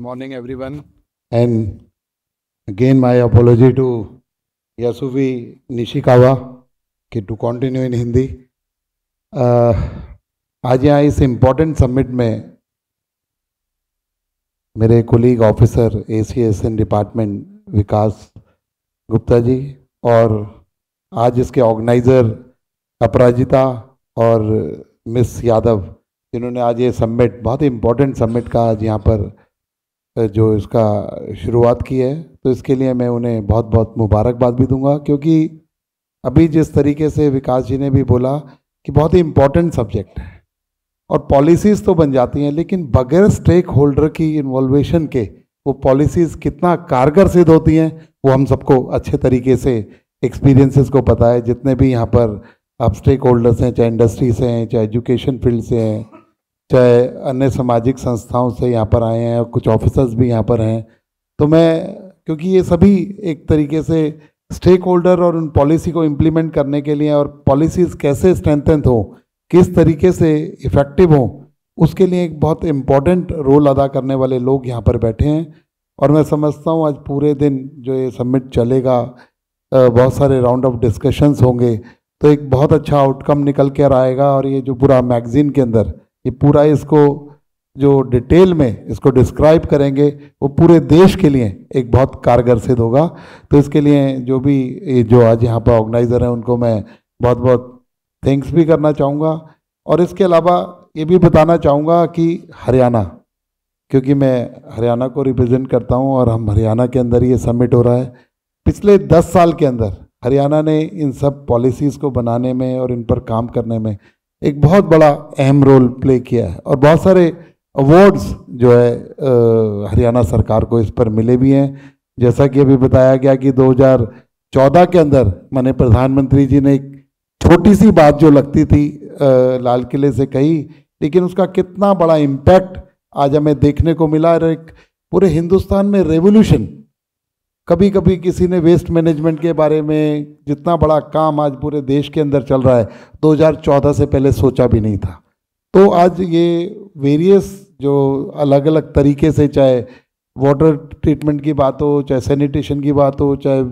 morning, everyone. And again, my apology to Yasuvi Nishikawa to continue in Hindi. आज यहाँ इस important summit में मेरे कोलीग ऑफिसर ACSN डिपार्टमेंट विकास गुप्ता जी और आज इसके ऑर्गेनाइज़र अपराजिता और मिस यादव, जिन्होंने आज ये समिट, बहुत ही इम्पोर्टेंट समिट का आज यहाँ पर जो इसका शुरुआत की है, तो इसके लिए मैं उन्हें बहुत बहुत मुबारकबाद भी दूंगा। क्योंकि अभी जिस तरीके से विकास जी ने भी बोला कि बहुत ही इम्पोर्टेंट सब्जेक्ट है और पॉलिसीज़ तो बन जाती हैं, लेकिन बगैर स्टेक होल्डर की इन्वॉल्वेशन के वो पॉलिसीज़ कितना कारगर सिद्ध होती हैं वो हम सबको अच्छे तरीके से एक्सपीरियंसेस को पता है। जितने भी यहाँ पर आप स्टेक होल्डर्स हैं, चाहे इंडस्ट्री से हैं, चाहे एजुकेशन फील्ड से हैं, चाहे अन्य सामाजिक संस्थाओं से यहाँ पर आए हैं और कुछ ऑफिसर्स भी यहाँ पर हैं, तो मैं, क्योंकि ये सभी एक तरीके से स्टेक होल्डर और उन पॉलिसी को इम्प्लीमेंट करने के लिए और पॉलिसीज़ कैसे स्ट्रेंथन हो, किस तरीके से इफ़ेक्टिव हो, उसके लिए एक बहुत इम्पॉर्टेंट रोल अदा करने वाले लोग यहाँ पर बैठे हैं। और मैं समझता हूँ आज पूरे दिन जो ये समिट चलेगा, बहुत सारे राउंड ऑफ डिस्कशंस होंगे, तो एक बहुत अच्छा आउटकम निकल कर आएगा। और ये जो पूरा मैगज़ीन के अंदर ये पूरा इसको जो डिटेल में इसको डिस्क्राइब करेंगे वो पूरे देश के लिए एक बहुत कारगर सिद्ध होगा। तो इसके लिए जो आज यहाँ पर ऑर्गेनाइज़र हैं उनको मैं बहुत बहुत थैंक्स भी करना चाहूँगा। और इसके अलावा ये भी बताना चाहूँगा कि हरियाणा, क्योंकि मैं हरियाणा को रिप्रेजेंट करता हूँ और हम हरियाणा के अंदर ये समिट हो रहा है, पिछले 10 साल के अंदर हरियाणा ने इन सब पॉलिसीज़ को बनाने में और इन पर काम करने में एक बहुत बड़ा अहम रोल प्ले किया है। और बहुत सारे अवार्ड्स जो है हरियाणा सरकार को इस पर मिले भी हैं। जैसा कि अभी बताया गया कि 2014 के अंदर माननीय प्रधानमंत्री जी ने एक छोटी सी बात जो लगती थी लाल किले से कही, लेकिन उसका कितना बड़ा इम्पैक्ट आज हमें देखने को मिला। और एक पूरे हिंदुस्तान में रेवोल्यूशन, कभी कभी किसी ने वेस्ट मैनेजमेंट के बारे में जितना बड़ा काम आज पूरे देश के अंदर चल रहा है 2014 से पहले सोचा भी नहीं था। तो आज ये वेरियस जो अलग अलग तरीके से, चाहे वाटर ट्रीटमेंट की बात हो, चाहे सैनिटेशन की बात हो, चाहे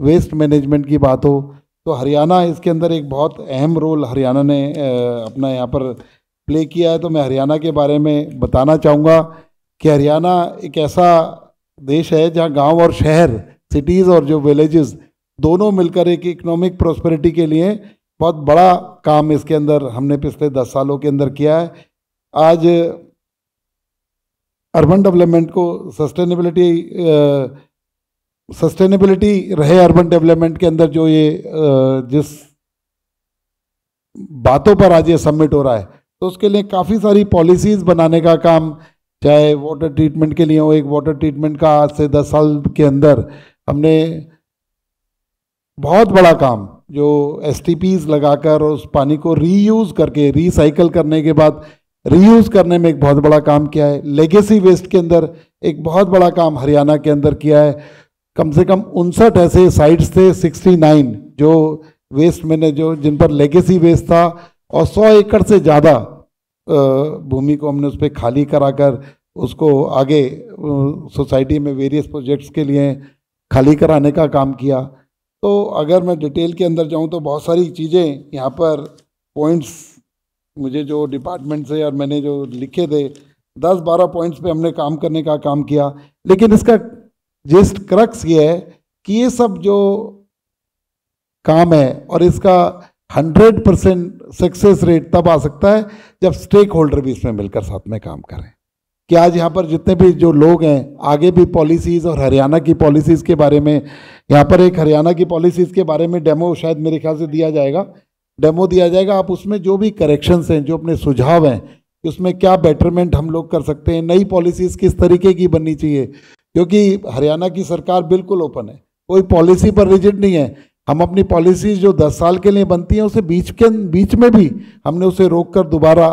वेस्ट मैनेजमेंट की बात हो, तो हरियाणा इसके अंदर एक बहुत अहम रोल हरियाणा ने अपना यहाँ पर प्ले किया है। तो मैं हरियाणा के बारे में बताना चाहूँगा कि हरियाणा एक ऐसा देश है जहाँ गांव और शहर, सिटीज़ और जो विलेजेस दोनों मिलकर एक इकोनॉमिक प्रोस्पेरिटी के लिए बहुत बड़ा काम इसके अंदर हमने पिछले 10 सालों के अंदर किया है। आज अर्बन डेवलपमेंट को सस्टेनेबिलिटी रहे अर्बन डेवलपमेंट के अंदर जो ये जिस बातों पर आज ये समिट हो रहा है, तो उसके लिए काफ़ी सारी पॉलिसीज़ बनाने का काम, चाहे वाटर ट्रीटमेंट के लिए हो। एक वाटर ट्रीटमेंट का आज से 10 साल के अंदर हमने बहुत बड़ा काम जो STPs लगाकर उस पानी को रीयूज़ करके, रिसाइकल करने के बाद रीयूज़ करने में एक बहुत बड़ा काम किया है। लेगेसी वेस्ट के अंदर एक बहुत बड़ा काम हरियाणा के अंदर किया है। कम से कम 59 ऐसे साइट्स थे, 69 जो वेस्ट में जो जिन पर लेगेसी वेस्ट था, और 100 एकड़ से ज़्यादा भूमि को हमने उस पर खाली कराकर उसको आगे सोसाइटी में वेरियस प्रोजेक्ट्स के लिए खाली कराने का काम किया। तो अगर मैं डिटेल के अंदर जाऊं तो बहुत सारी चीज़ें यहाँ पर पॉइंट्स मुझे जो डिपार्टमेंट से और मैंने जो लिखे थे 10-12 पॉइंट्स पे हमने काम करने का काम किया। लेकिन इसका जस्ट क्रक्स ये है कि ये सब जो काम है और इसका 100% सक्सेस रेट तब आ सकता है जब स्टेक होल्डर भी इसमें मिलकर साथ में काम करें। कि आज यहाँ पर जितने भी जो लोग हैं, आगे भी पॉलिसीज़ और हरियाणा की पॉलिसीज़ के बारे में, यहाँ पर एक हरियाणा की पॉलिसीज़ के बारे में डेमो शायद मेरे ख्याल से दिया जाएगा। आप उसमें जो भी करेक्शंस हैं, जो अपने सुझाव हैं, उसमें क्या बेटरमेंट हम लोग कर सकते हैं, नई पॉलिसीज़ किस तरीके की बननी चाहिए, क्योंकि हरियाणा की सरकार बिल्कुल ओपन है, कोई पॉलिसी पर रिजिड नहीं है। हम अपनी पॉलिसीज़ जो 10 साल के लिए बनती हैं उसे बीच में भी हमने उसे रोक कर दोबारा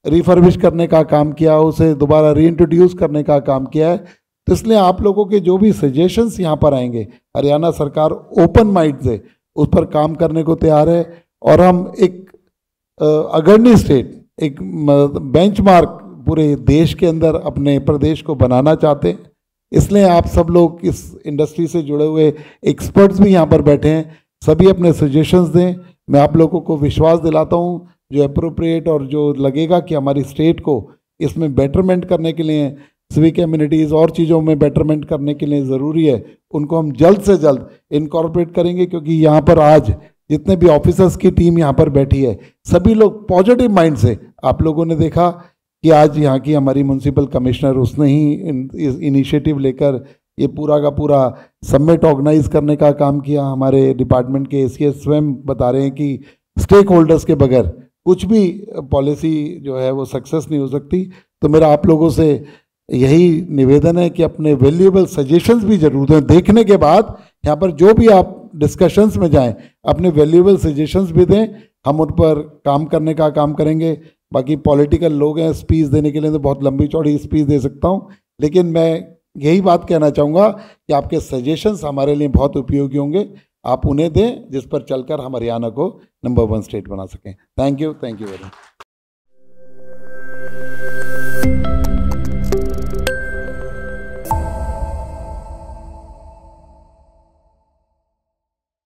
रिफर्बिश करने का काम किया, उसे दोबारा रीइंट्रोड्यूस करने का काम किया है। तो इसलिए आप लोगों के जो भी सजेशंस यहाँ पर आएंगे, हरियाणा सरकार ओपन माइंड से उस पर काम करने को तैयार है। और हम एक अग्रणी स्टेट, एक बेंचमार्क पूरे देश के अंदर अपने प्रदेश को बनाना चाहते हैं। इसलिए आप सब लोग इस इंडस्ट्री से जुड़े हुए एक्सपर्ट्स भी यहाँ पर बैठे हैं, सभी अपने सजेशंस दें। मैं आप लोगों को विश्वास दिलाता हूँ जो अप्रोप्रिएट और जो लगेगा कि हमारी स्टेट को इसमें बेटरमेंट करने के लिए, सिविक कम्युनिटीज़ और चीज़ों में बेटरमेंट करने के लिए ज़रूरी है, उनको हम जल्द से जल्द इनकॉर्पोरेट करेंगे। क्योंकि यहाँ पर आज जितने भी ऑफिसर्स की टीम यहाँ पर बैठी है, सभी लोग पॉजिटिव माइंड से, आप लोगों ने देखा कि आज यहाँ की हमारी म्यूनसिपल कमिश्नर, उसने ही इनिशिएटिव लेकर ये पूरा का पूरा समिट ऑर्गेनाइज करने का काम किया। हमारे डिपार्टमेंट के एसीएस स्वयं बता रहे हैं कि स्टेक होल्डर्स के बगैर कुछ भी पॉलिसी जो है वो सक्सेस नहीं हो सकती। तो मेरा आप लोगों से यही निवेदन है कि अपने वैल्यूएबल सजेशंस भी जरूर दें। देखने के बाद यहाँ पर जो भी आप डिस्कशंस में जाएं, अपने वैल्यूएबल सजेशंस भी दें, हम उन पर काम करने का काम करेंगे। बाकी पॉलिटिकल लोग हैं, स्पीच देने के लिए तो बहुत लंबी चौड़ी स्पीच दे सकता हूँ, लेकिन मैं यही बात कहना चाहूँगा कि आपके सजेशंस हमारे लिए बहुत उपयोगी होंगे। आप उन्हें दें जिस पर चलकर हम हरियाणा को नंबर 1 स्टेट बना सकें। Thank you very much.